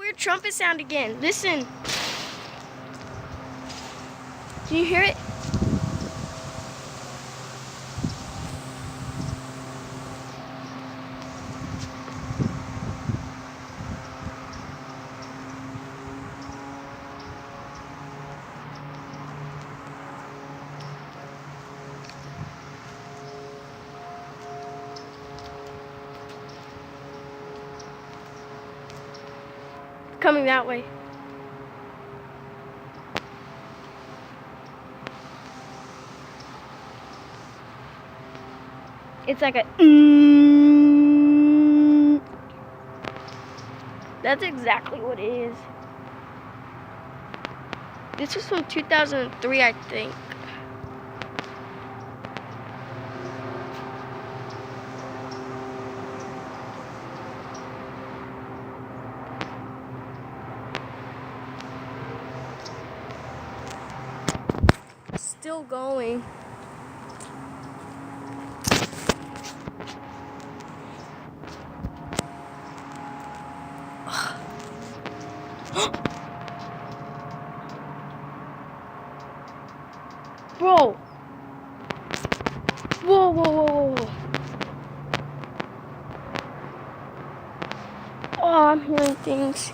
weird trumpet sound again. Listen. Can you hear it? Coming that way. It's like a That's exactly what it is. This was from 2003, I think. Still going. Bro. Whoa, whoa, whoa, whoa, whoa. Oh, I'm hearing things.